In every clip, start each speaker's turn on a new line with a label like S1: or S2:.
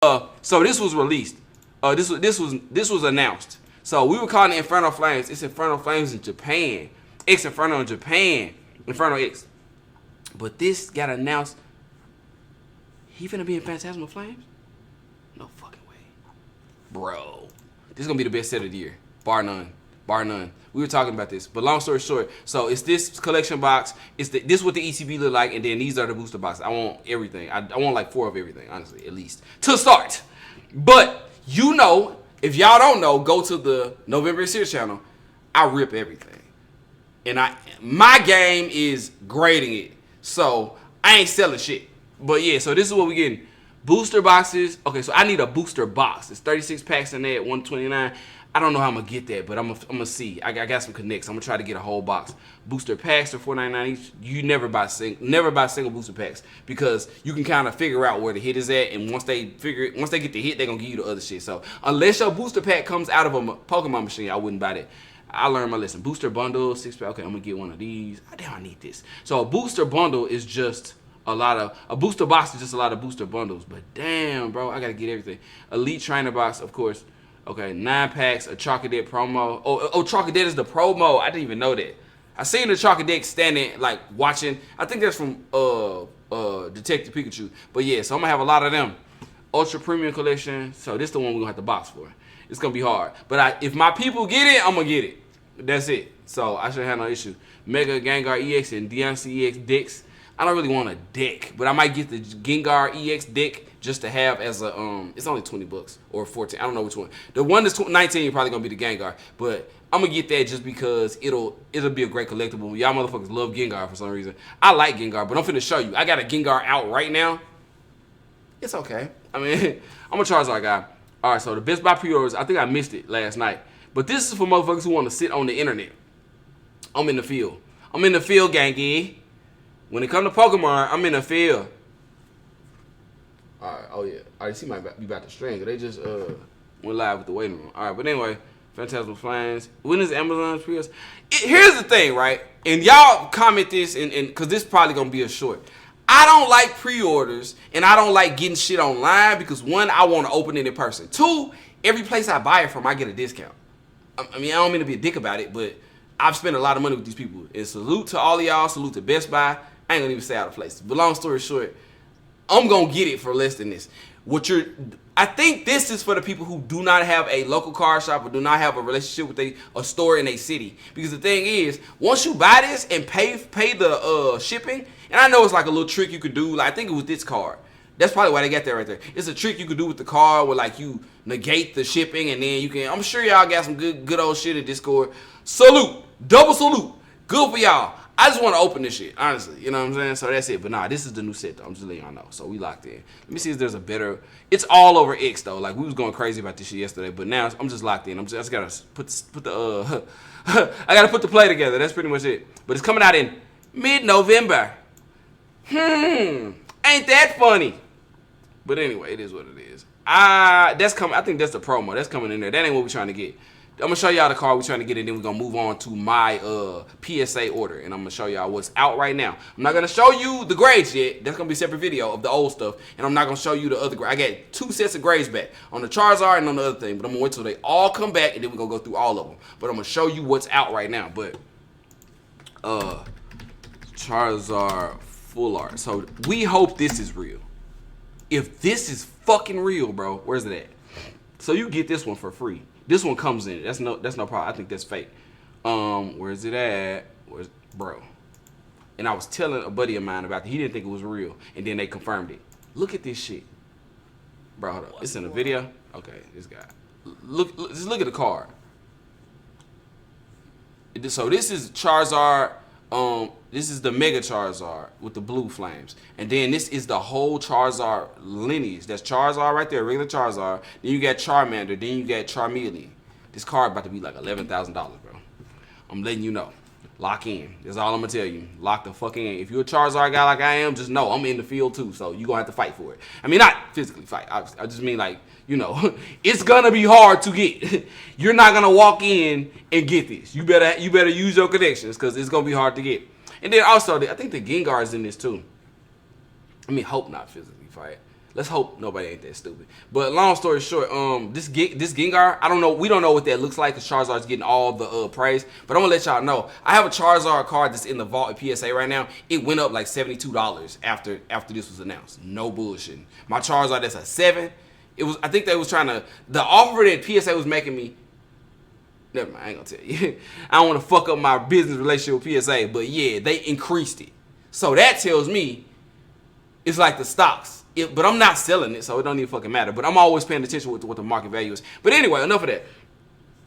S1: So this was released. This was announced. So we were calling it Inferno Flames. It's Inferno Flames in Japan. X Inferno in Japan. Inferno X. But this got announced. He finna be in Phantasmal Flames? No fucking way. Bro. This is gonna be the best set of the year. Bar none. Bar none. We were talking about this. But long story short, so it's this collection box. This is what the ECB look like, and then these are the booster boxes. I want everything. I want like 4 of everything, honestly, at least. To start. But you know, if y'all don't know, go to the November Series channel. I rip everything. And my game is grading it. So I ain't selling shit. But yeah, so this is what we getting. Booster boxes. Okay, so I need a booster box. It's 36 packs in there at $129. I don't know how I'm gonna get that, but I'm gonna see. I got some connects. I'm gonna try to get a whole box. Booster packs are $4.99 each. You never buy single booster packs because you can kind of figure out where the hit is at, and once they get the hit, they're gonna give you the other shit. So unless your booster pack comes out of a Pokemon machine, I wouldn't buy that. I learned my lesson. Booster bundle, 6-pack. Okay, I'm gonna get one of these. Oh, damn, I need this. So a booster bundle is just a booster box is just a lot of booster bundles. But damn, bro, I gotta get everything. Elite trainer box, of course. Okay, 9 packs, a Chocolate promo. Oh, Chocolate is the promo. I didn't even know that. I seen the Chocolate standing, like, watching. I think that's from Detective Pikachu. But yeah, so I'm gonna have a lot of them. Ultra Premium Collection. So this is the one we're gonna have to box for. It's gonna be hard. But if my people get it, I'm gonna get it. That's it. So I shouldn't have no issue. Mega Gengar EX and Deontay EX decks. I don't really want a deck, but I might get the Gengar EX deck just to have as a it's only $20 or 14. I don't know which one. The one that's 19 probably gonna be the Gengar, but I'm gonna get that just because it'll be a great collectible. Y'all motherfuckers love Gengar for some reason. I like Gengar, but I'm finna show you. I got a Gengar out right now. It's okay. I mean, I'm a Charizard guy. All right, so the Best Buy pre-orders. I think I missed it last night, but this is for motherfuckers who want to sit on the internet. I'm in the field. I'm in the field, gangy. When it comes to Pokemon, I'm in the field. All right, oh yeah. All right, she might be about to stream. They just went live with the waiting room. All right, but anyway, Phantasmal Flames. When is Amazon's pre-orders? Here's the thing, right? And y'all comment this, and because this is probably going to be a short. I don't like pre-orders, and I don't like getting shit online because, one, I want to open it in person. Two, every place I buy it from, I get a discount. I mean, I don't mean to be a dick about it, but I've spent a lot of money with these people. And salute to all of y'all. Salute to Best Buy. I ain't gonna even say out of place. But long story short, I'm gonna get it for less than this. I think this is for the people who do not have a local card shop or do not have a relationship with a store in a city. Because the thing is, once you buy this and pay the shipping, and I know it's like a little trick you could do. Like I think it was this card. That's probably why they got that right there. It's a trick you could do with the card where like you negate the shipping and then you can. I'm sure y'all got some good old shit in Discord. Salute, double salute, good for y'all. I just want to open this shit, honestly. You know what I'm saying? So that's it. But nah, this is the new set, though. I'm just letting y'all know. So we locked in. Let me see if there's a better... It's all over X, though. Like, we was going crazy about this shit yesterday. But now I'm just locked in. I just got to put the... I got to put the play together. That's pretty much it. But it's coming out in mid-November. Ain't that funny? But anyway, it is what it is. That's coming. I think that's the promo. That's coming in there. That ain't what we're trying to get. I'm going to show y'all the card we're trying to get, and then we're going to move on to my PSA order, and I'm going to show y'all what's out right now. I'm not going to show you the grades yet. That's going to be a separate video of the old stuff, and I'm not going to show you the other grades. I got 2 sets of grades back on the Charizard and on the other thing, but I'm going to wait till they all come back, and then we're going to go through all of them. But I'm going to show you what's out right now. But Charizard full art. So we hope this is real. If this is fucking real, bro, where's it at? So you get this one for free. This one comes in. That's no problem. I think that's fake. Where's it at? Bro? And I was telling a buddy of mine about it. He didn't think it was real, and then they confirmed it. Look at this shit, bro. Hold up. It's in a video. Okay, this guy. Just look at the card. So this is Charizard. This is the Mega Charizard with the blue flames. And then this is the whole Charizard lineage. That's Charizard right there, regular Charizard. Then you got Charmander. Then you got Charmeleon. This card about to be like $11,000, bro. I'm letting you know. Lock in. That's all I'm going to tell you. Lock the fuck in. If you're a Charizard guy like I am, just know I'm in the field too. So you're going to have to fight for it. I mean, not physically fight. I just mean like, you know, it's going to be hard to get. You're not going to walk in and get this. You better use your connections because it's going to be hard to get. And then also, I think the Gengar is in this too. I mean, hope not physically fight. Let's hope nobody ain't that stupid. But long story short, this Gengar, I don't know. We don't know what that looks like because Charizard's getting all the praise. But I'm gonna let y'all know. I have a Charizard card that's in the vault at PSA right now. It went up like $72 after this was announced. No bullshit. My Charizard that's a 7. It was. I think they was trying to. The offer that PSA was making me. Never mind. I ain't gonna tell you. I don't want to fuck up my business relationship with PSA. But yeah, they increased it. So that tells me it's like the stocks. But I'm not selling it, so it don't even fucking matter. But I'm always paying attention to what the market value is. But anyway, enough of that.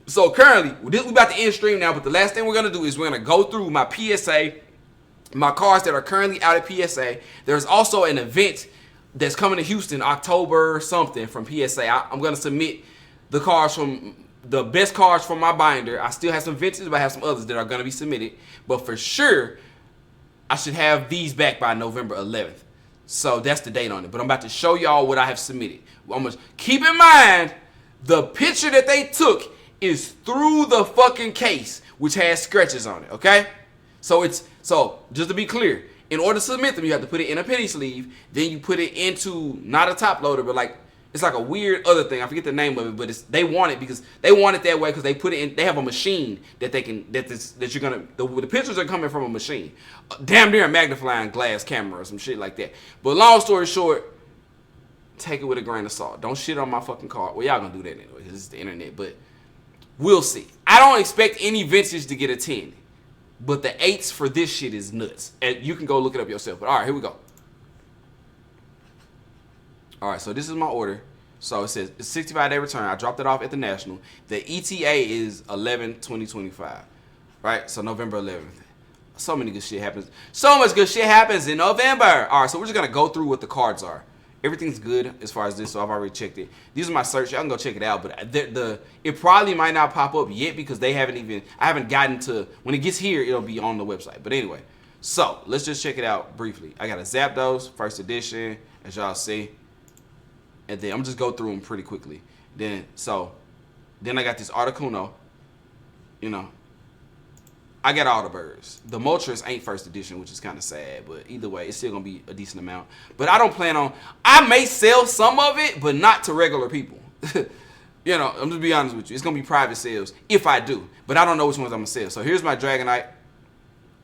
S1: So currently, we about to end stream now. But the last thing we're gonna do is we're gonna go through my PSA, my cards that are currently out at PSA. There's also an event that's coming to Houston October something from PSA. I'm gonna submit the cards from the best cards from my binder. I still have some vintage, but I have some others that are gonna be submitted. But for sure, I should have these back by November 11th. So that's the date on it. But I'm about to show y'all what I have submitted. I'm gonna keep in mind the picture that they took is through the fucking case, which has scratches on it. Okay? So just to be clear, in order to submit them, you have to put it in a penny sleeve. Then you put it into not a top loader, but like it's like a weird other thing. I forget the name of it, but they want it because they want it that way because they put it in. They have a machine that they can that you're gonna. The pictures are coming from a machine, damn near a magnifying glass camera or some shit like that. But long story short, take it with a grain of salt. Don't shit on my fucking card. Well, y'all gonna do that anyway because it's the internet. But we'll see. I don't expect any vintage to get a 10, but the 8s for this shit is nuts. And you can go look it up yourself. But all right, here we go. All right, so this is my order. So it says it's 65-day return. I dropped it off at the National. The ETA is 11/2025. Right? So November 11th. So many good shit happens. So much good shit happens in November. All right, so we're just going to go through what the cards are. Everything's good as far as this, so I've already checked it. These are my search. Y'all can go check it out, but it probably might not pop up yet because I haven't gotten to, when it gets here, it'll be on the website. But anyway, so let's just check it out briefly. I got a Zapdos, first edition, as y'all see. And then I'm just go through them pretty quickly. Then I got this Articuno. You know, I got all the birds. The Moltres ain't first edition, which is kind of sad. But either way, it's still going to be a decent amount. But I don't plan on... I may sell some of it, but not to regular people. You know, I'm just be honest with you. It's going to be private sales if I do. But I don't know which ones I'm going to sell. So here's my Dragonite.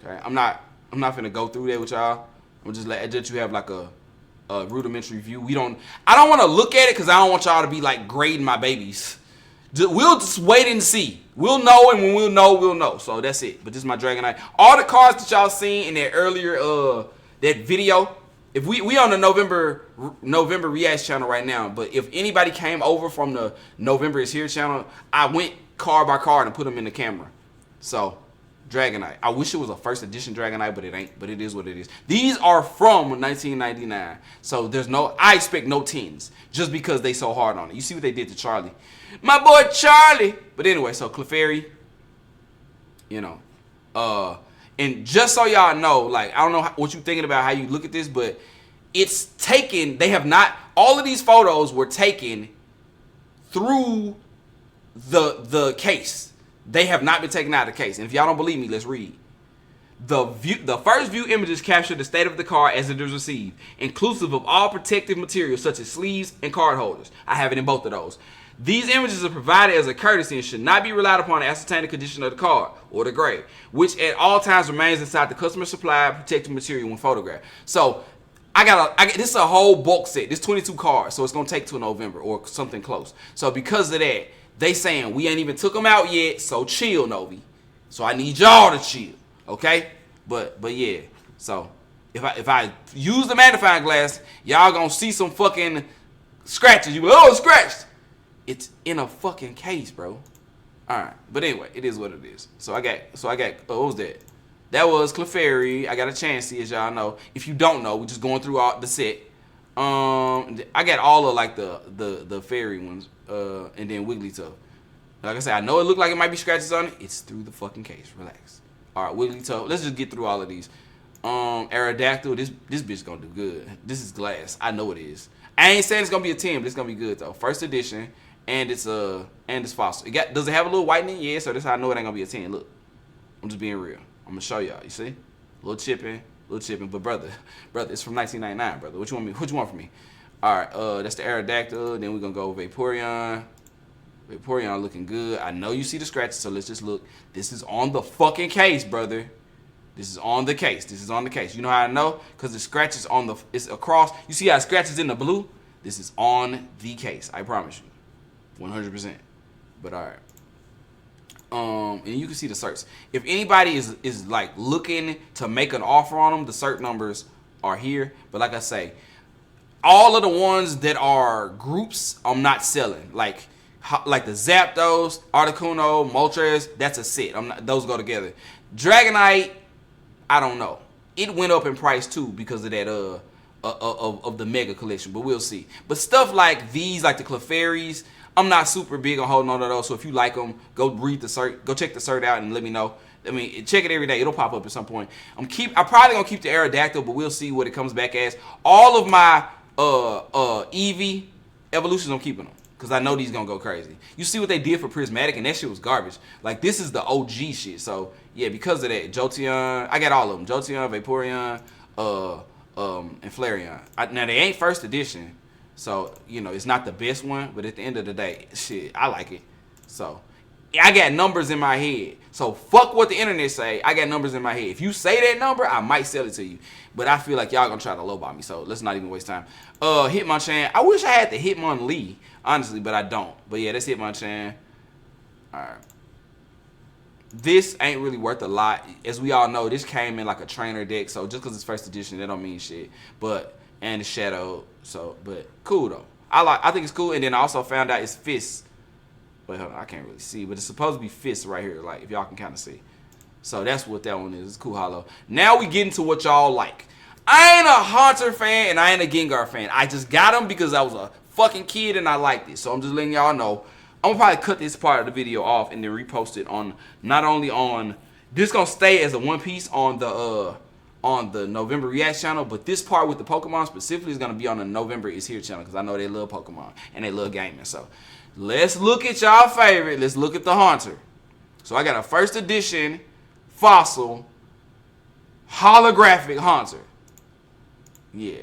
S1: Okay, I'm not going to go through that with y'all. I'm just let you have like a rudimentary view. I don't want to look at it because I don't want y'all to be like grading my babies. We'll just wait and see. We'll know, and when we'll know. So that's it. But this is my Dragonite. All the cards that y'all seen in that earlier that video. If we on the November Reacts channel right now, but if anybody came over from the November is Here channel, I went card by card and put them in the camera. So Dragonite. I wish it was a first edition Dragonite, but it ain't. But it is what it is. These are from 1999. So I expect no 10s just because they so hard on it. You see what they did to Charlie. My boy Charlie. But anyway, so Clefairy, you know. And just so y'all know, like, I don't know what you thinking about how you look at this, but it's taken, all of these photos were taken through the case. They have not been taken out of the case. And if y'all don't believe me, let's read. The first view images capture the state of the card as it is received, inclusive of all protective materials such as sleeves and card holders. I have it in both of those. These images are provided as a courtesy and should not be relied upon to ascertain the condition of the card or the grade, which at all times remains inside the customer supplied protective material when photographed. So this is a whole bulk set. This 22 cards, so it's gonna take till November or something close. So because of that, they saying we ain't even took them out yet, so chill, Novi. So I need y'all to chill, okay? But yeah. So if I use the magnifying glass, y'all gonna see some fucking scratches. You be like, oh, it's scratched. It's in a fucking case, bro. All right, but anyway, it is what it is. So I got. What was that? That was Clefairy. I got a Chansey, as y'all know. If you don't know, we're just going through all the set. I got all of like the fairy ones, and then Wigglytuff. Like I said, I know it looked like it might be scratches on it. It's through the fucking case. Relax. All right, Wigglytuff. Let's just get through all of these. Aerodactyl. This bitch gonna do good. This is glass. I know it is. I ain't saying it's gonna be a 10, but it's gonna be good though. First edition. And it's fossil. Does it have a little whitening? Yeah, so that's how I know it ain't gonna be a 10. Look, I'm just being real. I'm gonna show y'all. You see, little chipping. But brother, it's from 1999, brother. What you want from me? All right, that's the Aerodactyl. Then we're gonna go Vaporeon. Vaporeon looking good. I know you see the scratches, so let's just look. This is on the fucking case, brother. This is on the case. This is on the case. You know how I know? Because the scratches on the, it's across. You see how it scratches in the blue? This is on the case. I promise you. 100%. But all right. And you can see the certs. If anybody is like looking to make an offer on them, the cert numbers are here. But like I say, all of the ones that are groups, I'm not selling. Like the Zapdos, Articuno, Moltres, that's a set. Those go together. Dragonite, I don't know. It went up in price too because of that of the mega collection, but we'll see. But stuff like these, like the Clefairies, I'm not super big on holding on to those. So if you like them, go read the cert, go check the cert out and let me know. I mean, check it every day. It'll pop up at some point. I'm probably gonna keep the Aerodactyl, but we'll see what it comes back as. All of my Eevee evolutions, I'm keeping them because I know these gonna go crazy. You see what they did for Prismatic, and that shit was garbage. Like, this is the OG shit. So yeah, because of that, Jolteon, I got all of them. Jolteon, Vaporeon, and Flareon. Now they ain't first edition, so you know it's not the best one. But at the end of the day, shit, I like it. So I got numbers in my head. So fuck what the internet say. I got numbers in my head. If you say that number, I might sell it to you. But I feel like y'all gonna try to lowball me. So let's not even waste time. Hitmonchan. I wish I had the Hitmonlee, honestly, but I don't. But yeah, that's Hitmonchan. Alright. This ain't really worth a lot. As we all know, this came in like a trainer deck. So just because it's first edition, that don't mean shit. And it's shadowed. So, but cool though. I think it's cool. And then I also found out it's Fist. But hold on, I can't really see. But it's supposed to be Fist right here, like if y'all can kind of see. So that's what that one is. It's cool hollow. Now we get into what y'all like. I ain't a Haunter fan and I ain't a Gengar fan. I just got them because I was a fucking kid and I liked it. So I'm just letting y'all know. I'm gonna probably cut this part of the video off and then repost it on, not only on, this gonna stay as a one piece on the November React channel, but this part with the Pokemon specifically is gonna be on the November Is Here channel because I know they love Pokemon and they love gaming. So let's look at y'all favorite. Let's look at the Haunter. So I got a first edition fossil holographic Haunter. Yeah,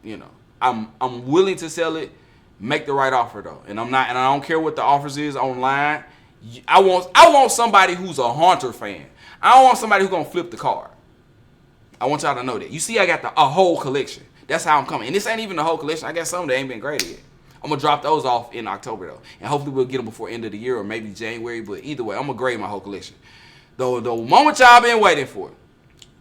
S1: you know, I'm willing to sell it. Make the right offer though, and I'm not, and I don't care what the offers is online. I want somebody who's a Haunter fan. I don't want somebody who's gonna flip the card. I want y'all to know that. You see, I got a whole collection. That's how I'm coming, and this ain't even the whole collection. I got some that ain't been graded yet. I'm gonna drop those off in October though, and hopefully we'll get them before end of the year or maybe January. But either way, I'm gonna grade my whole collection. The moment y'all been waiting for,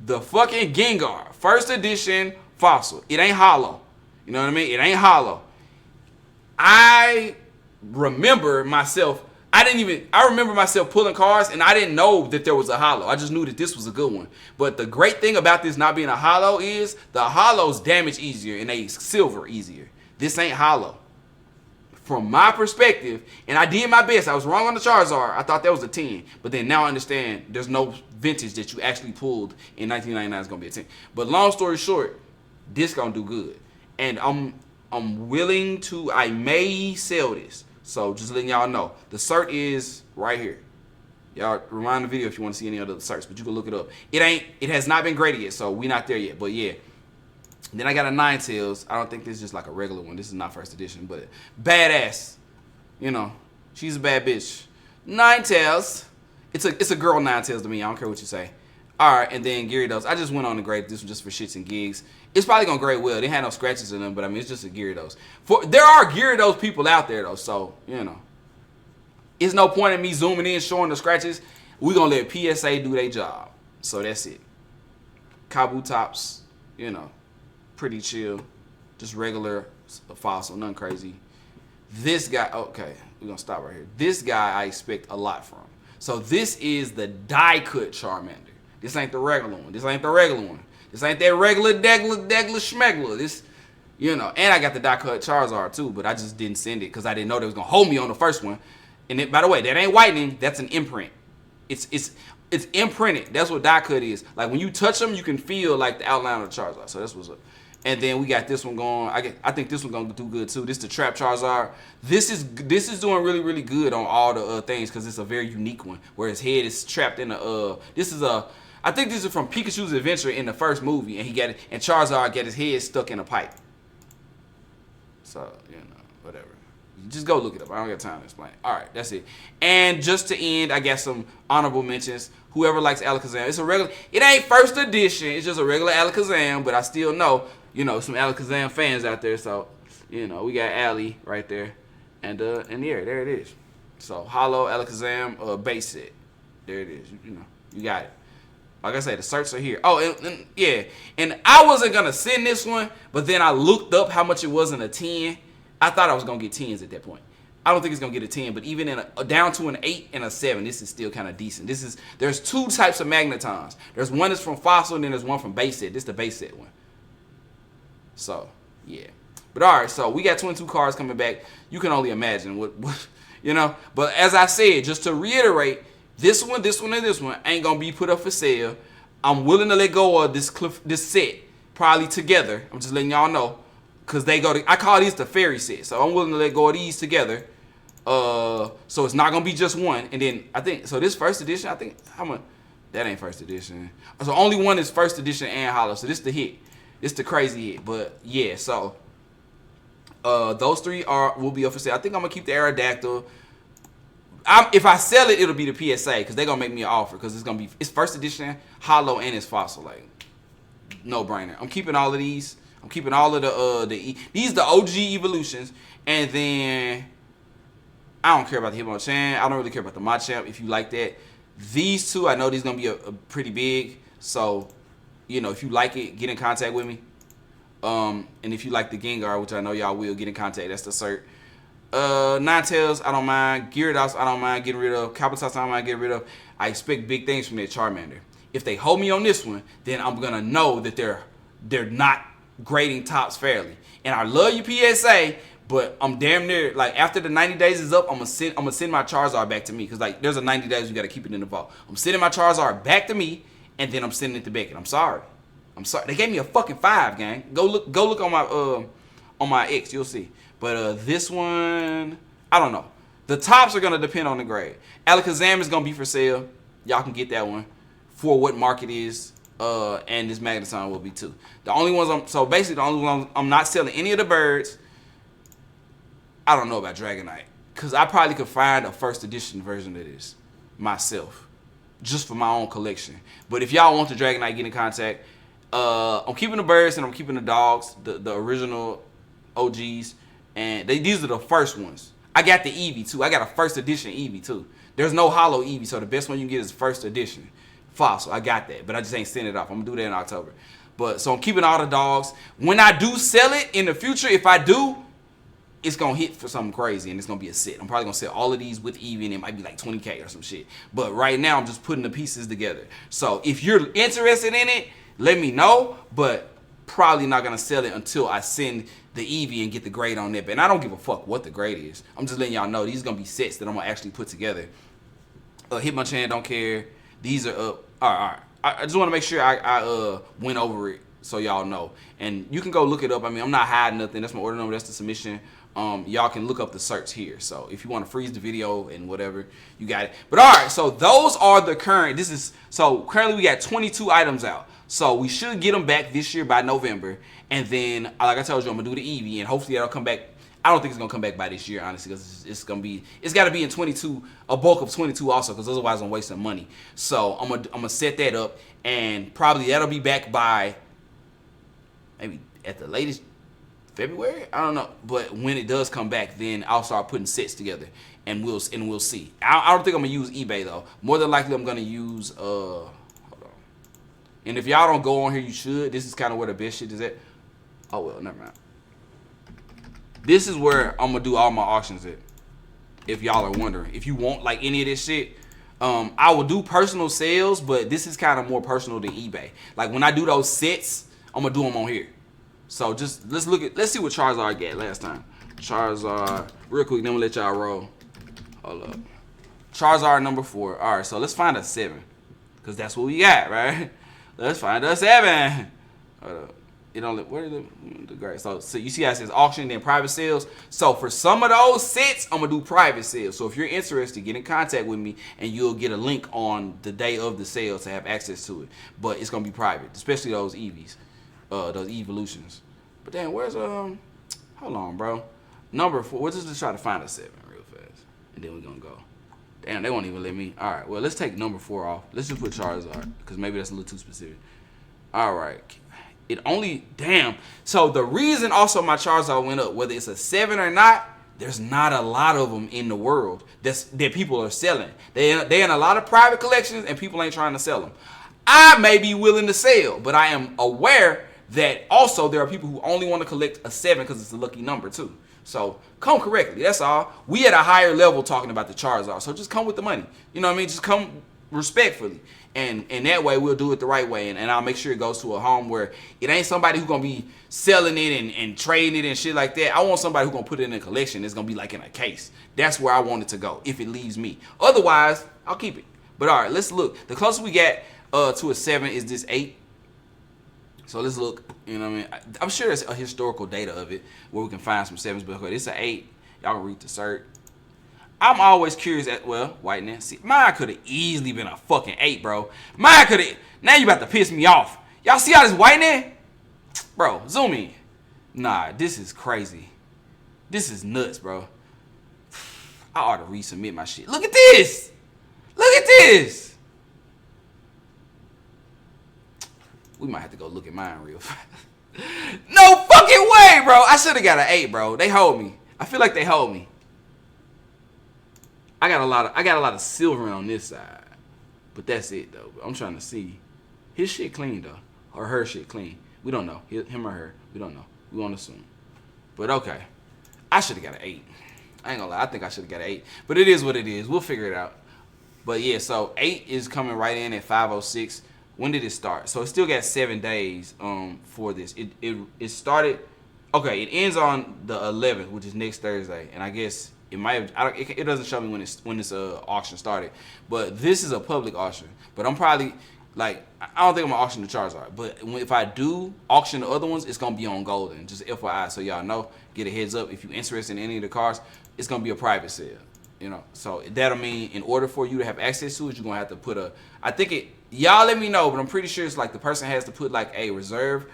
S1: the fucking Gengar first edition fossil. It ain't hollow. You know what I mean? It ain't hollow. I remember myself pulling cards and I didn't know that there was a hollow. I just knew that this was a good one. But the great thing about this not being a hollow is the hollows damage easier and they silver easier. This ain't hollow. From my perspective, and I did my best. I was wrong on the Charizard. I thought that was a 10. But then now I understand there's no vintage that you actually pulled in 1999 is going to be a 10. But long story short, this going to do good. And I'm willing to, I may sell this. So just letting y'all know. The cert is right here. Y'all rewind the video if you want to see any other certs, but you can look it up. It has not been graded yet, so we not there yet. But yeah. Then I got a Ninetales. I don't think this is just like a regular one. This is not first edition, but badass. You know, she's a bad bitch. Ninetales. It's a girl Ninetales to me. I don't care what you say. All right, and then Gyarados. I just went on to grade this one just for shits and gigs. It's probably gonna grade well. They had no scratches in them, but I mean it's just a Gyarados. There are Gyarados people out there though, so you know, it's no point in me zooming in showing the scratches. We gonna let PSA do their job. So that's it. Kabutops, you know, pretty chill, just regular fossil, nothing crazy. This guy, okay, we're gonna stop right here. This guy I expect a lot from. So this is the die-cut Charmander. This ain't the regular one. This ain't the regular one. This ain't that regular Degla Schmegler. This, you know, and I got the die-cut Charizard too, but I just didn't send it because I didn't know they was gonna hold me on the first one. And it, by the way, that ain't whitening. That's an imprint. It's imprinted. That's what die-cut is. Like when you touch them, you can feel like the outline of the Charizard. So that's what's up. And then we got this one going. I think this one gonna do good too. This is the Trap Charizard. This is doing really, really good on all the things because it's a very unique one where his head is trapped in a. I think this is from Pikachu's Adventure in the first movie, and he got it. And Charizard got his head stuck in a pipe. So, you know, whatever. Just go look it up. I don't got time to explain. All right, that's it. And just to end, I got some honorable mentions. Whoever likes Alakazam, it's a regular. It ain't first edition. It's just a regular Alakazam, but I still know, you know, some Alakazam fans out there. So, you know, we got Allie right there, and yeah, there it is. So, Hollow Alakazam base set. There it is. You know, you got it. Like I said, the certs are here. Oh, and yeah, and I wasn't gonna send this one, but then I looked up how much it was in a 10. I thought I was gonna get 10s at that point. I don't think it's gonna get a 10, but even in a down to an 8 and a 7, this is still kind of decent. There's two types of magnetons. There's one that's from Fossil, and then there's one from base set. This is the base set one. So yeah, but all right. So we got 22 cards coming back. You can only imagine what you know. But as I said, just to reiterate, this one, and this one ain't gonna be put up for sale. I'm willing to let go of this set probably together. I'm just letting y'all know. Cause I call these the fairy set, so I'm willing to let go of these together. So it's not gonna be just one. And then I think so. This first edition, I think that ain't first edition. So only one is first edition and hollow. So this the hit. This the crazy hit. But yeah, so those three will be up for sale. I think I'm gonna keep the Aerodactyl. If I sell it, it'll be the PSA because they're gonna make me an offer because it's first edition, hollow, and it's fossil. Like no brainer. I'm keeping all of these. I'm keeping all of these the OG evolutions, and then I don't care about the Hitmonchan. I don't really care about the Machamp if you like that. These two, I know these gonna be a pretty big. So, you know, if you like it, get in contact with me. And if you like the Gengar, which I know y'all will, get in contact. That's the cert. Ninetales, I don't mind. Gyarados, I don't mind getting rid of. Kabutops, I don't mind getting rid of. I expect big things from that Charmander. If they hold me on this one, then I'm gonna know that they're not grading tops fairly. And I love you PSA, but I'm damn near like after the 90 days is up, I'm gonna send my Charizard back to me because like there's a 90 days you gotta keep it in the vault. I'm sending my Charizard back to me, and then I'm sending it to Beckett. I'm sorry. They gave me a fucking 5, gang. Go look on my X, you'll see. But this one, I don't know. The tops are gonna depend on the grade. Alakazam is gonna be for sale. Y'all can get that one for what market is. And this Magneton will be too. The only ones I'm not selling any of the birds. I don't know about Dragonite because I probably could find a first edition version of this myself, just for my own collection. But if y'all want the Dragonite, get in contact. I'm keeping the birds and I'm keeping the dogs, the original OGs, and these are the first ones. I got the Eevee too. I got a first edition Eevee too. There's no hollow Eevee, so the best one you can get is first edition. Fossil, I got that, but I just ain't sending it off. I'm gonna do that in October. But so I'm keeping all the dogs. When I do sell it in the future, if I do, it's gonna hit for something crazy and it's gonna be a set. I'm probably gonna sell all of these with Eevee and it might be like 20K or some shit. But right now I'm just putting the pieces together. So if you're interested in it, let me know. But probably not gonna sell it until I send the Eevee and get the grade on it. And I don't give a fuck what the grade is. I'm just letting y'all know these are gonna be sets that I'm gonna actually put together. Hitmonchan don't care. These are up. All right. I just want to make sure I went over it so y'all know. And you can go look it up. I mean, I'm not hiding nothing. That's my order number. That's the submission. Y'all can look up the search here. So if you want to freeze the video and whatever, you got it. But all right. So those are the current. Currently we got 22 items out. So we should get them back this year by November. And then, like I told you, I'm gonna do the Eevee, and hopefully that'll come back. I don't think it's gonna come back by this year, honestly, because it's got to be in 22, a bulk of 22 also, because otherwise I'm wasting money. So I'm gonna set that up, and probably that'll be back by maybe at the latest February. I don't know, but when it does come back, then I'll start putting sets together, and we'll see. I don't think I'm gonna use eBay though. More than likely, I'm gonna use hold on. And if y'all don't go on here, you should. This is kind of where the best shit is at. Oh well, never mind. This is where I'm gonna do all my auctions at. If y'all are wondering, if you want like any of this shit, I will do personal sales, but this is kind of more personal than eBay. Like when I do those sets, I'm gonna do them on here. So just let's see what Charizard got last time. Charizard, real quick, then we'll let y'all roll. Hold up. Charizard number 4. All right, so let's find a 7, cause that's what we got, right? Let's find a 7. Hold up. It only where the grade. So you see how it says auction then private sales. So for some of those sets, I'm gonna do private sales. So if you're interested, get in contact with me and you'll get a link on the day of the sale to have access to it. But it's gonna be private, especially those Eevees, those evolutions. But damn, where's Hold on, bro. Number 4. We'll just try to find a 7 real fast, and then we're gonna go. Damn, they won't even let me. All right, well, let's take number 4 off. Let's just put Charizard, because maybe that's a little too specific. All right. It only, damn. So the reason also my Charizard went up, whether it's a 7 or not, there's not a lot of them in the world that people are selling. They in a lot of private collections, and people ain't trying to sell them. I may be willing to sell, but I am aware that also there are people who only want to collect a 7 because it's a lucky number too. So come correctly. That's all. We at a higher level talking about the Charizard. So just come with the money. You know what I mean? Just come respectfully. And that way we'll do it the right way. And I'll make sure it goes to a home where it ain't somebody who's going to be selling it and trading it and shit like that. I want somebody who's going to put it in a collection. It's going to be like in a case. That's where I want it to go if it leaves me. Otherwise, I'll keep it. But all right, let's look. The closest we get to a 7 is this 8. So let's look, you know what I mean? I'm sure there's a historical data of it where we can find some 7s, but it's an 8. Y'all can read the cert. I'm always curious at, well, whiteness. See, mine could have easily been a fucking 8, bro. Mine could have, now you about to piss me off. Y'all see all this whitening? Bro, zoom in. Nah, this is crazy. This is nuts, bro. I ought to resubmit my shit. Look at this. Look at this. We might have to go look at mine real fast. No fucking way, bro. I should have got an 8, bro. They hold me. I feel like they hold me. I got a lot of silver on this side. But that's it though. I'm trying to see. His shit clean though. Or her shit clean. We don't know. Him or her. We don't know. We won't assume. But okay. I should have got an 8. I ain't gonna lie. I think I should have got an 8. But it is what it is. We'll figure it out. But yeah, so 8 is coming right in at 5:06. When did it start? So it still got 7 days for this. It started, okay, it ends on the 11th, which is next Thursday. And I guess it might have, it doesn't show me when this auction started. But this is a public auction. But I'm probably, like, I don't think I'm going to auction the Charizard. But if I do auction the other ones, it's going to be on Golden. Just FYI, so y'all know, get a heads up. If you're interested in any of the cards, it's going to be a private sale. You know, so that'll mean in order for you to have access to it, you're going to have to put y'all let me know, but I'm pretty sure it's like the person has to put like a reserve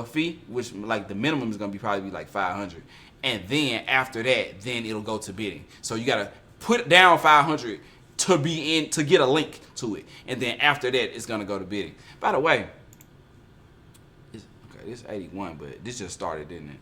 S1: fee, which like the minimum is going to probably be like $500. And then after that, then it'll go to bidding. So you got to put down $500 to get a link to it. And then after that, it's going to go to bidding. By the way, okay, this is 81, but this just started, didn't it?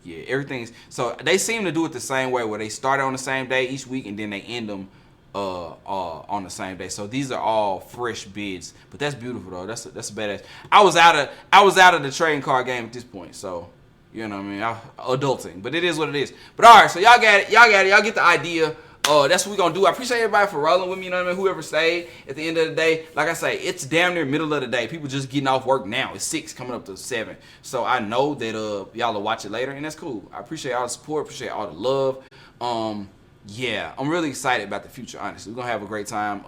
S1: Yeah, everything's, so they seem to do it the same way where they start on the same day each week and then they end them on the same day. So these are all fresh bids, but that's beautiful though. That's a badass. I was out of the trading card game at this point, so you know what I mean. Adulting, but it is what it is. But all right, so y'all got it. Y'all get the idea. That's what we're gonna do. I appreciate everybody for rolling with me, you know what I mean? Whoever stayed at the end of the day. Like I say, it's damn near middle of the day. People just getting off work now. It's 6 coming up to 7. So I know that y'all will watch it later, and that's cool. I appreciate all the support, appreciate all the love. Yeah, I'm really excited about the future, honestly. We're gonna have a great time.